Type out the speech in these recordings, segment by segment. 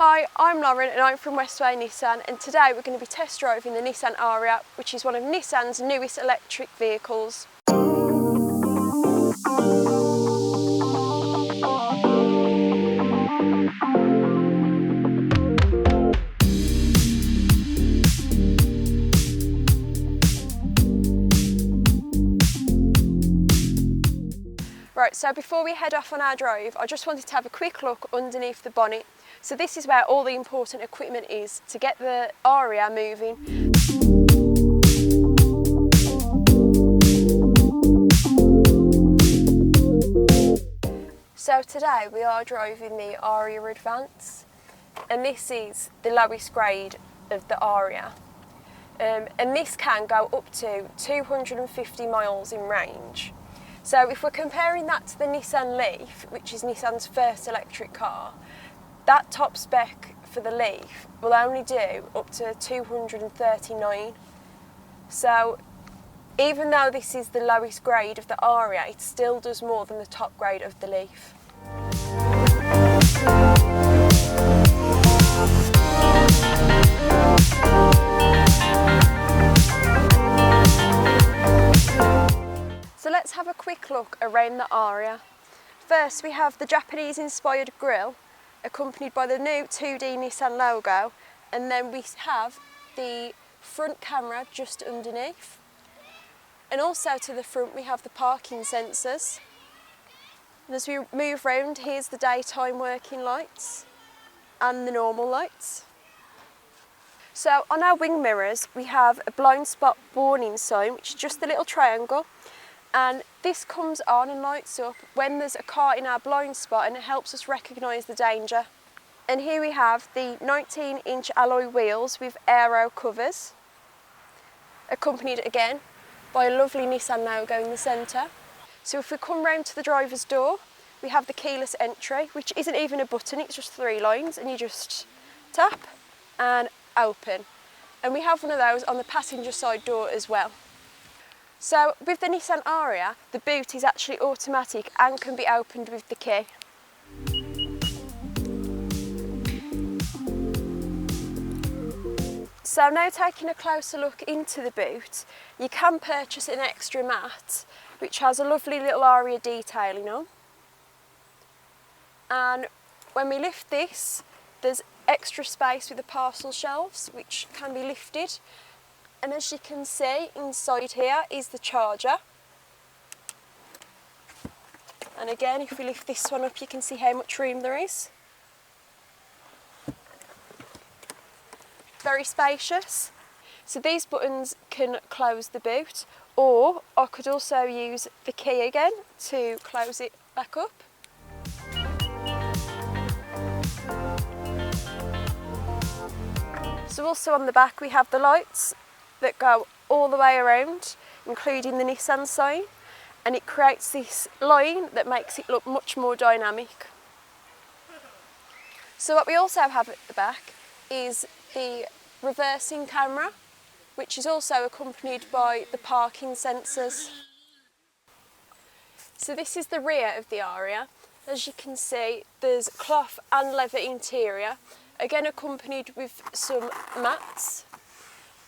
Hi, I'm Lauren and I'm from Westway Nissan, and today we're going to be test driving the Nissan ARIYA, which is one of Nissan's newest electric vehicles. Right, so before we head off on our drive, I just wanted to have a quick look underneath the bonnet. So this is where all the important equipment is to get the ARIYA moving. So today we are driving the ARIYA Advance, and this is the lowest grade of the ARIYA. And this can go up to 250 miles in range. So if we're comparing that to the Nissan Leaf, which is Nissan's first electric car, that top spec for the Leaf will only do up to 239. So even though this is the lowest grade of the ARIYA, it still does more than the top grade of the Leaf. So let's have a quick look around the ARIYA. First, we have the Japanese-inspired grille, accompanied by the new 2D Nissan logo, and then we have the front camera just underneath. And also to the front we have the parking sensors. And as we move round, here's the daytime working lights and the normal lights. So on our wing mirrors we have a blind spot warning sign, which is just a little triangle. And this comes on and lights up when there's a car in our blind spot, and it helps us recognise the danger. And here we have the 19-inch alloy wheels with aero covers, accompanied again by a lovely Nissan logo in the centre. So if we come round to the driver's door, we have the keyless entry, which isn't even a button, it's just 3 lines, and you just tap and open. And we have one of those on the passenger side door as well. So with the Nissan ARIYA, the boot is actually automatic and can be opened with the key. So now taking a closer look into the boot, you can purchase an extra mat, which has a lovely little ARIYA detailing on. And when we lift this, there's extra space with the parcel shelves, which can be lifted. And as you can see, inside here is the charger. And again, if we lift this one up, you can see how much room there is. Very spacious. So these buttons can close the boot, or I could also use the key again to close it back up. So also on the back we have the lights that go all the way around, including the Nissan sign, and it creates this line that makes it look much more dynamic. So what we also have at the back is the reversing camera, which is also accompanied by the parking sensors. So this is the rear of the ARIYA. As you can see, there's cloth and leather interior, again accompanied with some mats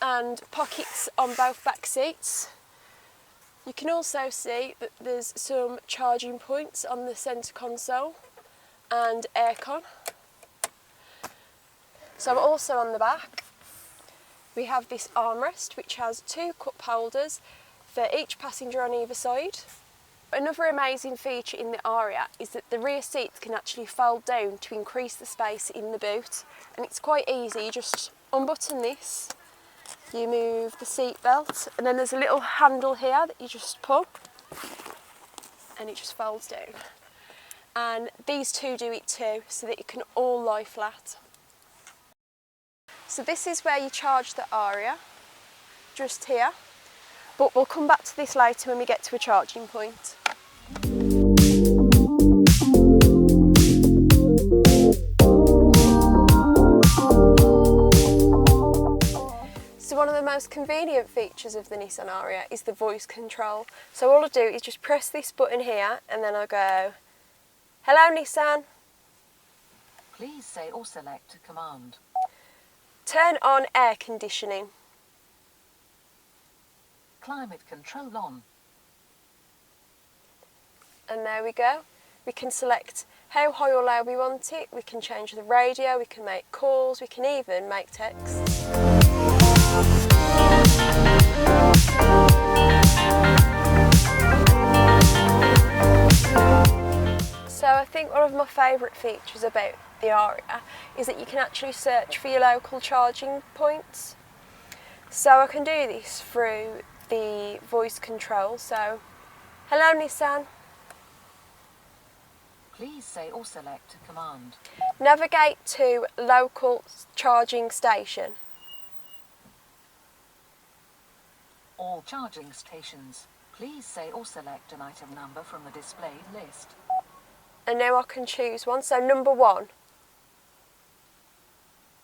and pockets on both back seats. You can also see that there's some charging points on the centre console and aircon. So also on the back we have this armrest, which has 2 cup holders for each passenger on either side. Another amazing feature in the ARIYA is that the rear seats can actually fold down to increase the space in the boot, and it's quite easy. You just unbutton this, you move the seat belt, and then there's a little handle here that you just pull and it just folds down. And these two do it too, so that you can all lie flat. So this is where you charge the ARIYA, just here, but we'll come back to this later when we get to a charging point. So one of the most convenient features of the Nissan ARIYA is the voice control. So all I do is just press this button here, and then I'll go, "Hello Nissan," Please say or select a command. Turn on air conditioning. Climate control on. And there we go. We can select how high or low we want it, we can change the radio, we can make calls, we can even make text. So I think one of my favourite features about the ARIYA is that you can actually search for your local charging points. So I can do this through the voice control. So, hello Nissan. Please say or select a command. Navigate to local charging station. All charging stations. Please say or select an item number from the displayed list. And now I can choose one. So number 1.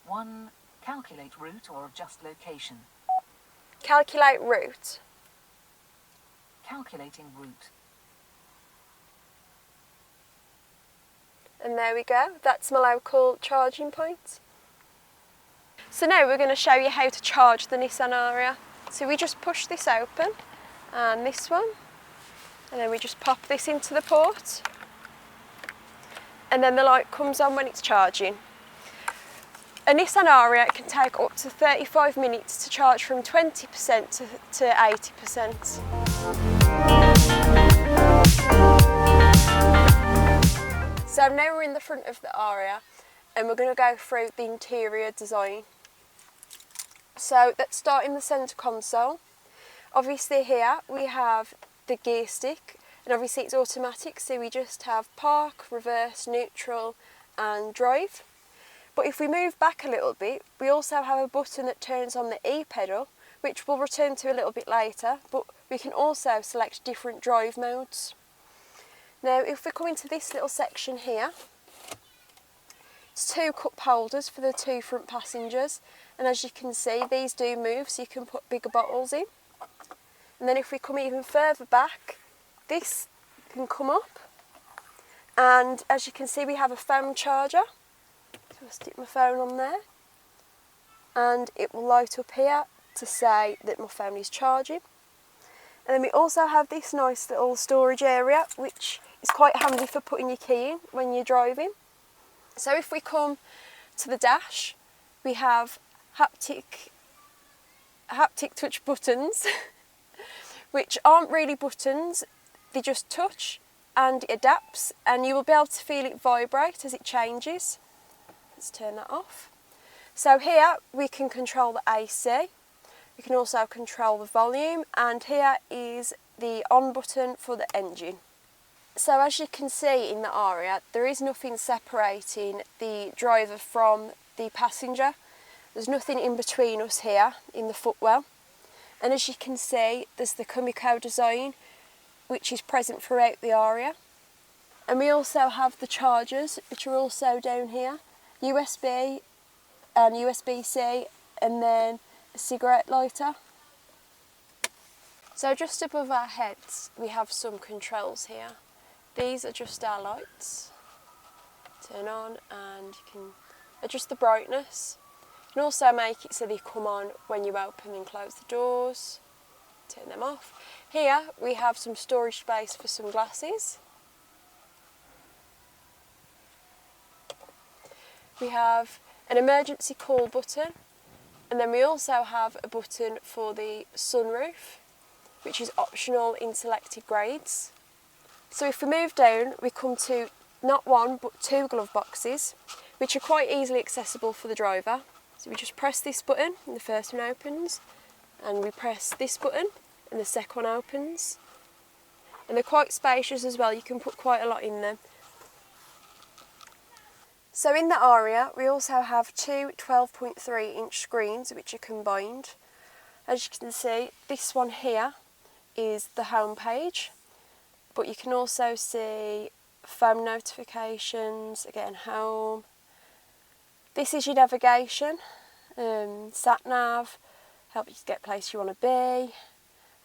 1. Calculate route or adjust location. Calculate route. Calculating route. And there we go, that's my local charging point. So now we're going to show you how to charge the Nissan ARIYA. So we just push this open, and this one, and then we just pop this into the port, and then the light comes on when it's charging. A Nissan ARIYA can take up to 35 minutes to charge from 20% to 80%. So now we're in the front of the ARIYA and we're going to go through the interior design. So let's start in the centre console. Obviously here we have the gear stick, and obviously it's automatic, so we just have park, reverse, neutral and drive. But if we move back a little bit, we also have a button that turns on the E pedal, which we'll return to a little bit later, but we can also select different drive modes. Now if we come into this little section here, it's 2 cup holders for the 2 front passengers, and as you can see these do move, so you can put bigger bottles in. And then if we come even further back, this can come up, and as you can see we have a phone charger, so I'll stick my phone on there and it will light up here to say that my phone is charging. And then we also have this nice little storage area, which is quite handy for putting your key in when you're driving. So if we come to the dash, we have haptic touch buttons, which aren't really buttons, they just touch and it adapts, and you will be able to feel it vibrate as it changes. Let's turn that off. So here we can control the AC. We can also control the volume, and here is the on button for the engine. So as you can see in the ARIYA, there is nothing separating the driver from the passenger. There's nothing in between us here in the footwell. And as you can see, there's the Kumiko design, which is present throughout the ARIYA. And we also have the chargers, which are also down here. USB and USB-C, and then a cigarette lighter. So just above our heads we have some controls here. These are just our lights. Turn on, and you can adjust the brightness. You can also make it so they come on when you open and close the doors. Turn them off. Here we have some storage space for some glasses. We have an emergency call button, and then we also have a button for the sunroof, which is optional in selected grades. So if we move down, we come to not 1 but 2 glove boxes, which are quite easily accessible for the driver. So we just press this button and the first one opens, and we press this button and the second one opens. And they're quite spacious as well, you can put quite a lot in them. So in the ARIYA we also have 2 12.3 inch screens which are combined. As you can see, this one here is the home page, but you can also see phone notifications, again home. This is your navigation, sat nav, help you to get place you want to be.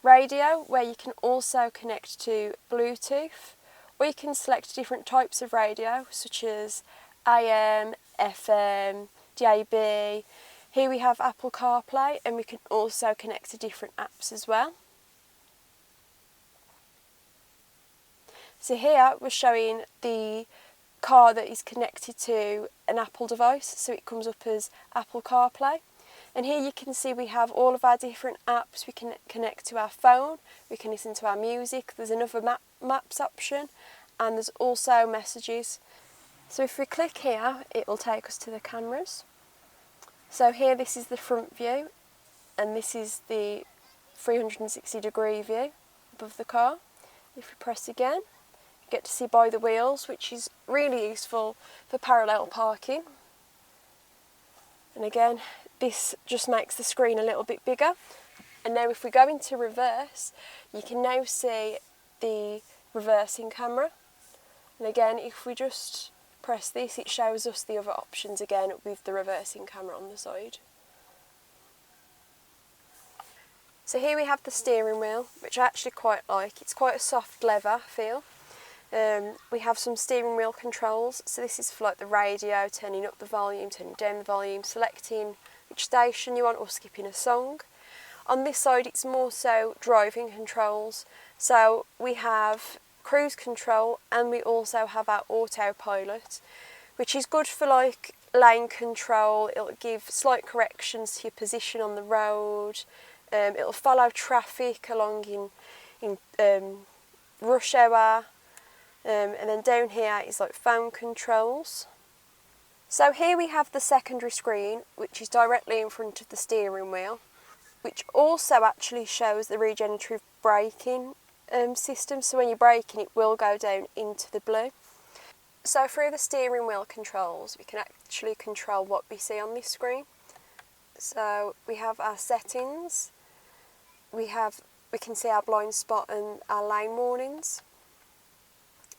Radio, where you can also connect to Bluetooth, or you can select different types of radio such as AM, FM, DAB. Here we have Apple CarPlay, and we can also connect to different apps as well. So here we're showing the car that is connected to an Apple device, so it comes up as Apple CarPlay. And here you can see we have all of our different apps. We can connect to our phone, we can listen to our music, there's another maps option, and there's also messages. So if we click here, it will take us to the cameras. So here, this is the front view, and this is the 360-degree view above the car. If we press again, you get to see by the wheels, which is really useful for parallel parking. And again, this just makes the screen a little bit bigger. And now if we go into reverse, you can now see the reversing camera. And again, if we just press this, it shows us the other options again with the reversing camera on the side. So here we have the steering wheel, which I actually quite like. It's quite a soft leather feel. We have some steering wheel controls. So this is for like the radio, turning up the volume, turning down the volume, selecting which station you want, or skipping a song. On this side, it's more so driving controls. So we have cruise control, and we also have our autopilot, which is good for like lane control. It'll give slight corrections to your position on the road. It'll follow traffic along in rush hour. And then down here is like phone controls. So here we have the secondary screen, which is directly in front of the steering wheel, which also actually shows the regenerative braking system. So when you're braking, it will go down into the blue. So through the steering wheel controls, we can actually control what we see on this screen. So we have our settings, we can see our blind spot and our lane warnings.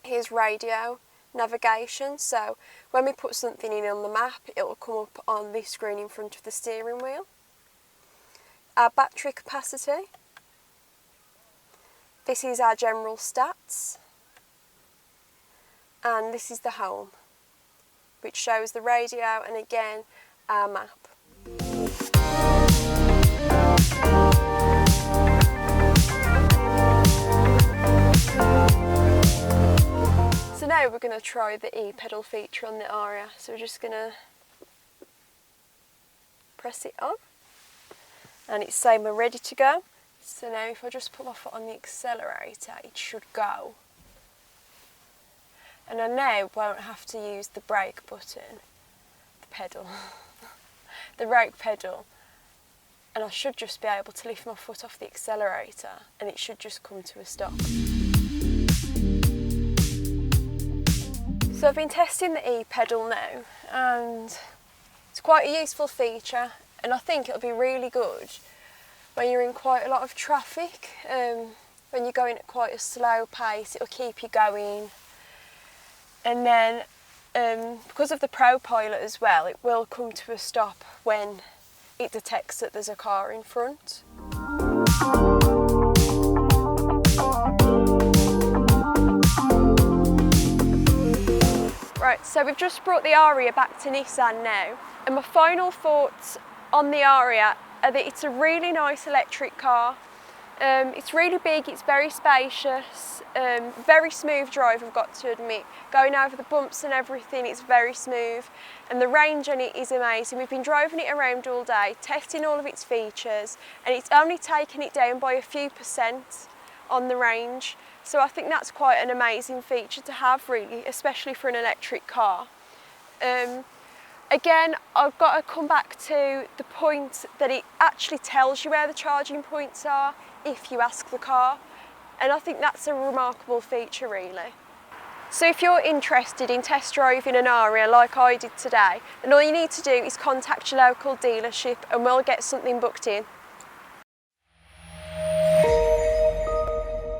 Here's radio, navigation, so when we put something in on the map, it will come up on this screen in front of the steering wheel. Our battery capacity. This is our general stats. And this is the home, which shows the radio and again our map. So now we're going to try the e-pedal feature on the ARIYA. So we're just going to press it on, and it's saying we're ready to go. So now if I just put my foot on the accelerator, it should go. And I now won't have to use the brake button, the pedal, the brake pedal, and I should just be able to lift my foot off the accelerator and it should just come to a stop. So I've been testing the e-pedal now, and it's quite a useful feature, and I think it'll be really good when you're in quite a lot of traffic. When you're going at quite a slow pace, it'll keep you going. And then because of the ProPilot as well, it will come to a stop when it detects that there's a car in front. Right, so we've just brought the ARIYA back to Nissan now, and my final thoughts on the ARIYA are that it's a really nice electric car. It's really big, it's very spacious, very smooth drive, I've got to admit. Going over the bumps and everything, it's very smooth, and the range on it is amazing. We've been driving it around all day, testing all of its features, and it's only taken it down by a few % on the range. So I think that's quite an amazing feature to have, really, especially for an electric car. Again, I've got to come back to the point that it actually tells you where the charging points are if you ask the car, and I think that's a remarkable feature, really. So if you're interested in test driving an ARIYA like I did today, then all you need to do is contact your local dealership and we'll get something booked in.